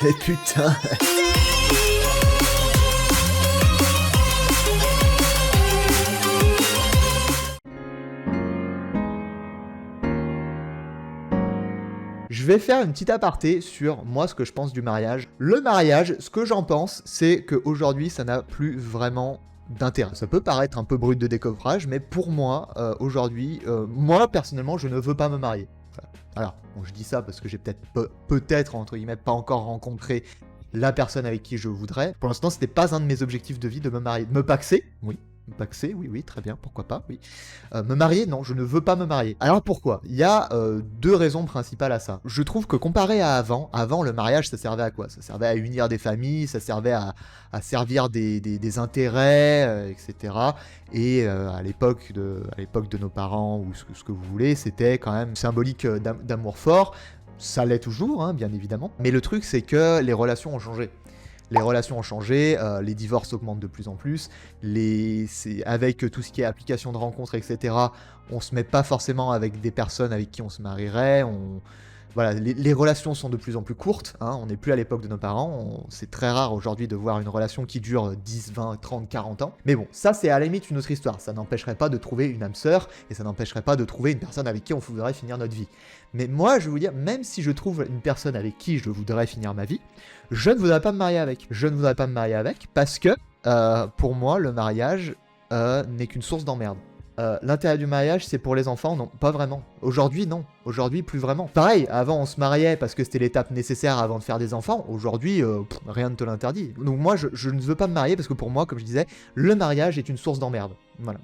Mais putain. Je vais faire une petite aparté sur moi ce que je pense du mariage. Le mariage, ce que j'en pense, c'est qu'aujourd'hui ça n'a plus vraiment d'intérêt. Ça peut paraître un peu brut de décoffrage, mais pour moi, aujourd'hui, moi personnellement, je ne veux pas me marier. Voilà. Alors, bon, je dis ça parce que j'ai peut-être, entre guillemets, pas encore rencontré la personne avec qui je voudrais. Pour l'instant, c'était pas un de mes objectifs de vie de me marier. Me paxer, oui. Me paxer, oui, très bien, pourquoi pas, oui. Me marier, non, je ne veux pas me marier. Alors pourquoi? Il y a deux raisons principales à ça. Je trouve que comparé à avant, le mariage, ça servait à quoi? Ça servait à unir des familles, ça servait à servir des intérêts, etc. Et à l'époque de nos parents, ou ce que vous voulez, c'était quand même symbolique d'amour fort. Ça l'est toujours, hein, bien évidemment. Mais le truc, c'est que les relations ont changé. Les relations ont changé, les divorces augmentent de plus en plus, avec tout ce qui est application de rencontres, etc., on se met pas forcément avec des personnes avec qui on se marierait, voilà, les relations sont de plus en plus courtes, hein, on n'est plus à l'époque de nos parents, c'est très rare aujourd'hui de voir une relation qui dure 10, 20, 30, 40 ans. Mais bon, ça c'est à la limite une autre histoire, ça n'empêcherait pas de trouver une âme sœur, et ça n'empêcherait pas de trouver une personne avec qui on voudrait finir notre vie. Mais moi, je vais vous dire, même si je trouve une personne avec qui je voudrais finir ma vie, je ne voudrais pas me marier avec. Je ne voudrais pas me marier avec parce que, pour moi, le mariage n'est qu'une source d'emmerde. L'intérêt du mariage, c'est pour les enfants? Non, pas vraiment. Aujourd'hui, non. Aujourd'hui, plus vraiment. Pareil, avant, on se mariait parce que c'était l'étape nécessaire avant de faire des enfants. Aujourd'hui, rien ne te l'interdit. Donc moi, je ne veux pas me marier parce que pour moi, comme je disais, le mariage est une source d'emmerde. Voilà.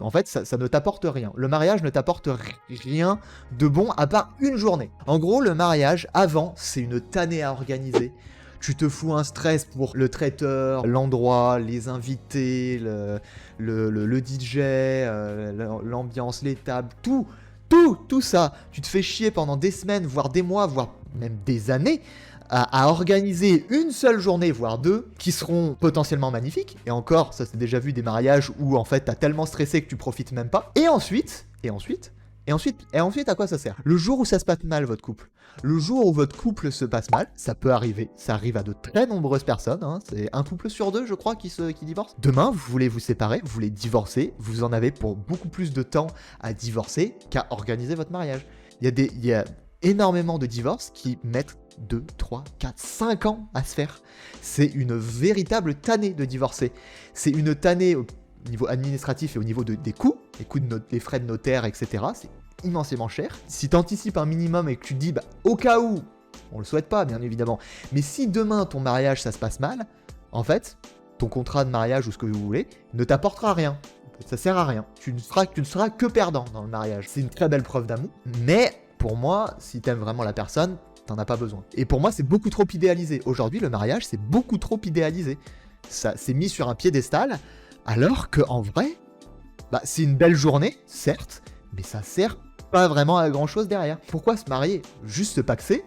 En fait, ça ne t'apporte rien. Le mariage ne t'apporte rien de bon à part une journée. En gros, le mariage, avant, c'est une tannée à organiser. Tu te fous un stress pour le traiteur, l'endroit, les invités, le DJ, l'ambiance, les tables, tout ça. Tu te fais chier pendant des semaines, voire des mois, voire même des années, à organiser une seule journée, voire deux, qui seront potentiellement magnifiques. Et encore, ça c'est déjà vu des mariages où en fait t'as tellement stressé que tu profites même pas. Et ensuite, à quoi ça sert? Le jour où ça se passe mal, votre couple. Le jour où votre couple se passe mal, ça peut arriver. Ça arrive à de très nombreuses personnes. Hein. C'est un couple sur deux, je crois, qui divorce. Demain, vous voulez vous séparer, vous voulez divorcer. Vous en avez pour beaucoup plus de temps à divorcer qu'à organiser votre mariage. Il y a énormément de divorces qui mettent 2, 3, 4, 5 ans à se faire. C'est une véritable tannée de divorcer. C'est une tannée au niveau administratif et au niveau des coûts, des frais de notaire, etc. C'est immensément cher. Si tu anticipes un minimum et que tu te dis, au cas où, on le souhaite pas, bien évidemment, mais si demain ton mariage ça se passe mal, en fait, ton contrat de mariage ou ce que vous voulez ne t'apportera rien. Ça sert à rien. Tu ne seras que perdant dans le mariage. C'est une très belle preuve d'amour, mais pour moi, si t'aimes vraiment la personne, t'en as pas besoin. Et pour moi, c'est beaucoup trop idéalisé. Aujourd'hui, le mariage, c'est beaucoup trop idéalisé. Ça, c'est mis sur un piédestal, alors qu'en vrai, c'est une belle journée, certes, mais ça sert pas vraiment à grand chose derrière. Pourquoi se marier? Juste se paxer.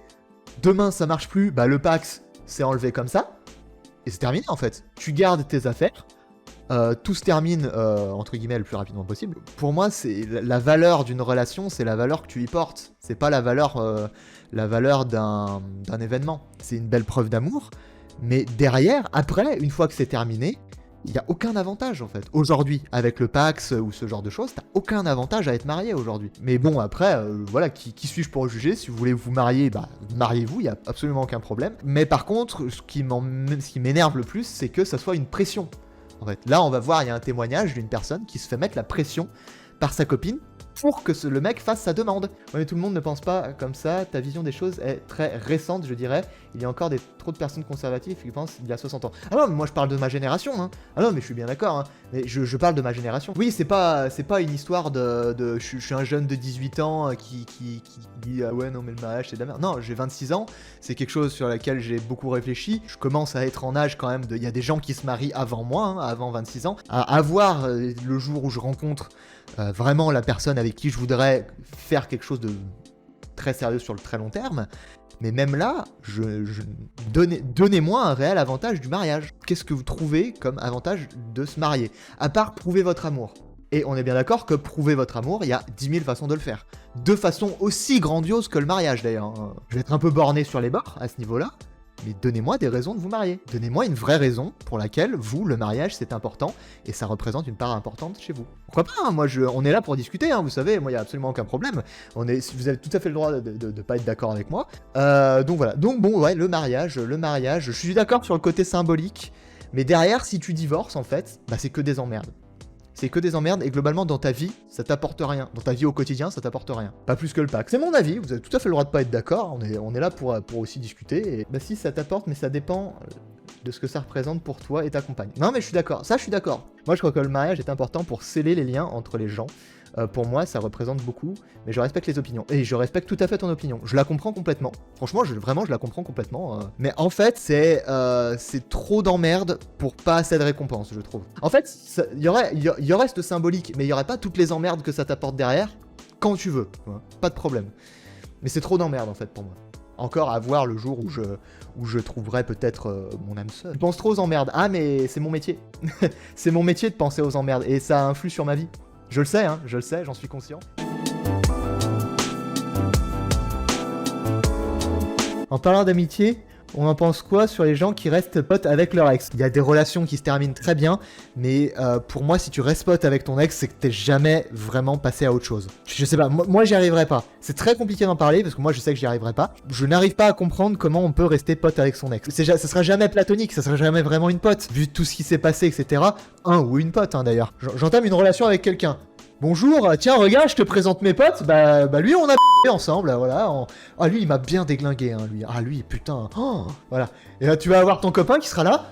Demain ça marche plus, le pax c'est enlevé comme ça, et c'est terminé en fait. Tu gardes tes affaires, tout se termine entre guillemets le plus rapidement possible. Pour moi, c'est la valeur d'une relation, c'est la valeur que tu y portes. C'est pas la valeur d'un événement. C'est une belle preuve d'amour, mais derrière, après, une fois que c'est terminé, il n'y a aucun avantage en fait. Aujourd'hui, avec le Pax ou ce genre de choses, t'as aucun avantage à être marié aujourd'hui. Mais bon, après, voilà, qui suis-je pour juger? Si vous voulez vous marier, mariez-vous, il n'y a absolument aucun problème. Mais par contre, ce qui m'énerve le plus, c'est que ça soit une pression. En fait, là, on va voir, il y a un témoignage d'une personne qui se fait mettre la pression par sa copine pour que le mec fasse sa demande. Ouais, mais tout le monde ne pense pas comme ça, ta vision des choses est très récente, je dirais. Il y a encore trop de personnes conservatives qui pensent il y a 60 ans. Ah non, mais moi je parle de ma génération, hein. Ah non, mais je suis bien d'accord, hein. Mais je parle de ma génération. Oui, c'est pas une histoire de je suis un jeune de 18 ans qui dit ah ouais, non, mais le mariage c'est de la merde. Non, j'ai 26 ans, c'est quelque chose sur laquelle j'ai beaucoup réfléchi. Je commence à être en âge quand même il y a des gens qui se marient avant moi, hein, avant 26 ans. À voir le jour où je rencontre vraiment la personne avec qui je voudrais faire quelque chose de très sérieux sur le très long terme. Mais même là, donnez-moi un réel avantage du mariage. Qu'est-ce que vous trouvez comme avantage de se marier? À part prouver votre amour. Et on est bien d'accord que prouver votre amour, il y a 10 000 façons de le faire. De façon aussi grandiose que le mariage d'ailleurs. Je vais être un peu borné sur les bords à ce niveau-là. mais donnez-moi des raisons de vous marier. Donnez-moi une vraie raison pour laquelle vous, le mariage, c'est important et ça représente une part importante chez vous. Pourquoi pas, hein, moi, on est là pour discuter, hein, vous savez, moi, il n'y a absolument aucun problème. Vous avez tout à fait le droit de pas être d'accord avec moi. Donc voilà, donc bon, ouais, le mariage, je suis d'accord sur le côté symbolique, mais derrière, si tu divorces, en fait, bah, c'est que des emmerdes. C'est que des emmerdes et globalement dans ta vie, ça t'apporte rien. Dans ta vie au quotidien, ça t'apporte rien. Pas plus que le pack. C'est mon avis, vous avez tout à fait le droit de pas être d'accord, on est là pour aussi discuter. Et bah si, ça t'apporte, mais ça dépend de ce que ça représente pour toi et ta compagne. Non mais je suis d'accord, ça je suis d'accord. Moi je crois que le mariage est important pour sceller les liens entre les gens. Pour moi, ça représente beaucoup, mais je respecte les opinions. Et je respecte tout à fait ton opinion. Je la comprends complètement. Franchement, vraiment, je la comprends complètement. Mais en fait, c'est trop d'emmerde pour pas assez de récompense, je trouve. En fait, il y aurait ce symbolique, mais il y aurait pas toutes les emmerdes que ça t'apporte derrière, quand tu veux. Ouais, pas de problème. Mais c'est trop d'emmerdes, en fait, pour moi. Encore à voir le jour où je trouverai peut-être mon âme sœur. Je pense trop aux emmerdes. Ah, mais c'est mon métier. C'est mon métier de penser aux emmerdes, et ça influe sur ma vie. Je le sais, hein, j'en suis conscient. En parlant d'amitié, on en pense quoi sur les gens qui restent potes avec leur ex? Il y a des relations qui se terminent très bien, mais pour moi, si tu restes pote avec ton ex, c'est que t'es jamais vraiment passé à autre chose. Je sais pas, moi j'y arriverai pas. C'est très compliqué d'en parler, parce que moi je sais que j'y arriverai pas. Je n'arrive pas à comprendre comment on peut rester pote avec son ex. Ça sera jamais platonique, ça sera jamais vraiment une pote, vu tout ce qui s'est passé, etc. Un ou une pote, hein, d'ailleurs. J'entame une relation avec quelqu'un. Bonjour, tiens, regarde, je te présente mes potes. Bah lui, on a ensemble, voilà. Ah, lui, il m'a bien déglingué, hein, lui. Ah, lui, putain. Oh, voilà. Et là, tu vas avoir ton copain qui sera là.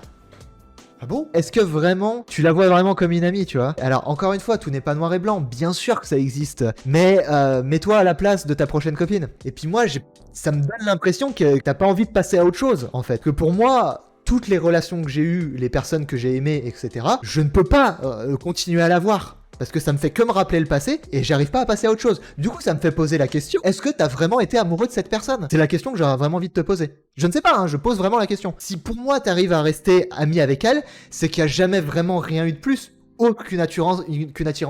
Ah bon? Est-ce que vraiment, tu la vois vraiment comme une amie, tu vois? Alors, encore une fois, tout n'est pas noir et blanc. Bien sûr que ça existe. Mais mets-toi à la place de ta prochaine copine. Et puis moi, ça me donne l'impression que t'as pas envie de passer à autre chose, en fait. Que pour moi... Toutes les relations que j'ai eues, les personnes que j'ai aimées, etc., je ne peux pas continuer à l'avoir. Parce que ça me fait que me rappeler le passé et j'arrive pas à passer à autre chose. Du coup, ça me fait poser la question, est-ce que t'as vraiment été amoureux de cette personne? C'est la question que j'aurais vraiment envie de te poser. Je ne sais pas, hein, je pose vraiment la question. Si pour moi t'arrives à rester ami avec elle, c'est qu'il n'y a jamais vraiment rien eu de plus. Aucune attirance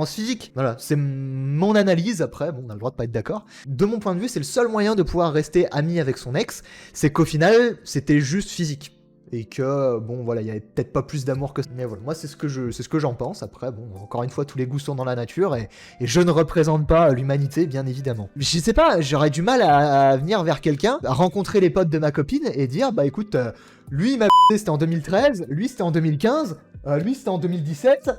physique. Voilà, c'est mon analyse. Après, bon, on a le droit de pas être d'accord. De mon point de vue, c'est le seul moyen de pouvoir rester ami avec son ex, c'est qu'au final, c'était juste physique. Et que, bon, voilà, il y avait peut-être pas plus d'amour que ça. Mais voilà, moi, c'est ce que j'en pense. Après, bon, encore une fois, tous les goûts sont dans la nature et je ne représente pas l'humanité, bien évidemment. Mais je sais pas, j'aurais du mal à venir vers quelqu'un, à rencontrer les potes de ma copine et dire, bah écoute, lui, il m'a c'était en 2013, lui, c'était en 2015, lui, c'était en 2017...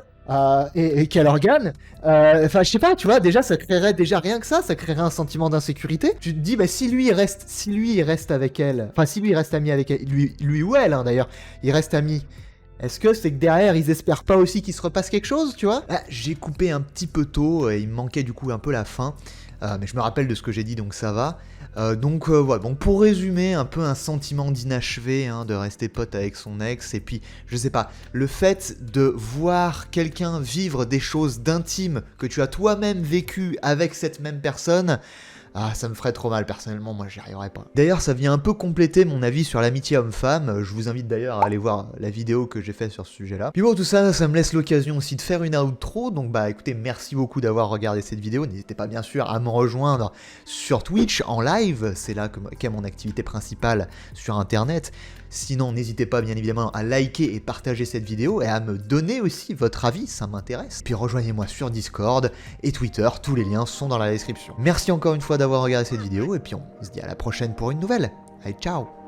et quel organe. Enfin, je sais pas, tu vois, déjà, ça créerait déjà rien que ça créerait un sentiment d'insécurité. Tu te dis, bah, si lui, il reste avec elle, enfin, si lui, il reste ami avec elle, lui ou elle, hein, d'ailleurs, il reste ami. Est-ce que c'est que derrière, ils espèrent pas aussi qu'il se repasse quelque chose, tu vois? J'ai coupé un petit peu tôt, et il me manquait du coup un peu la fin. Mais je me rappelle de ce que j'ai dit, donc ça va. Voilà, bon, pour résumer, un peu un sentiment d'inachevé, hein, de rester pote avec son ex, et puis, je sais pas, le fait de voir quelqu'un vivre des choses d'intimes que tu as toi-même vécu avec cette même personne, ah, ça me ferait trop mal, personnellement, moi j'y arriverais pas. D'ailleurs, ça vient un peu compléter mon avis sur l'amitié homme-femme, je vous invite d'ailleurs à aller voir la vidéo que j'ai faite sur ce sujet-là. Puis bon, tout ça, ça me laisse l'occasion aussi de faire une outro, donc bah écoutez, merci beaucoup d'avoir regardé cette vidéo, n'hésitez pas bien sûr à me rejoindre sur Twitch en live, c'est là qu'est mon activité principale sur internet. Sinon, n'hésitez pas bien évidemment à liker et partager cette vidéo et à me donner aussi votre avis, ça m'intéresse. Puis rejoignez-moi sur Discord et Twitter, tous les liens sont dans la description. Merci encore une fois d'avoir regardé cette vidéo et puis on se dit à la prochaine pour une nouvelle. Allez, ciao!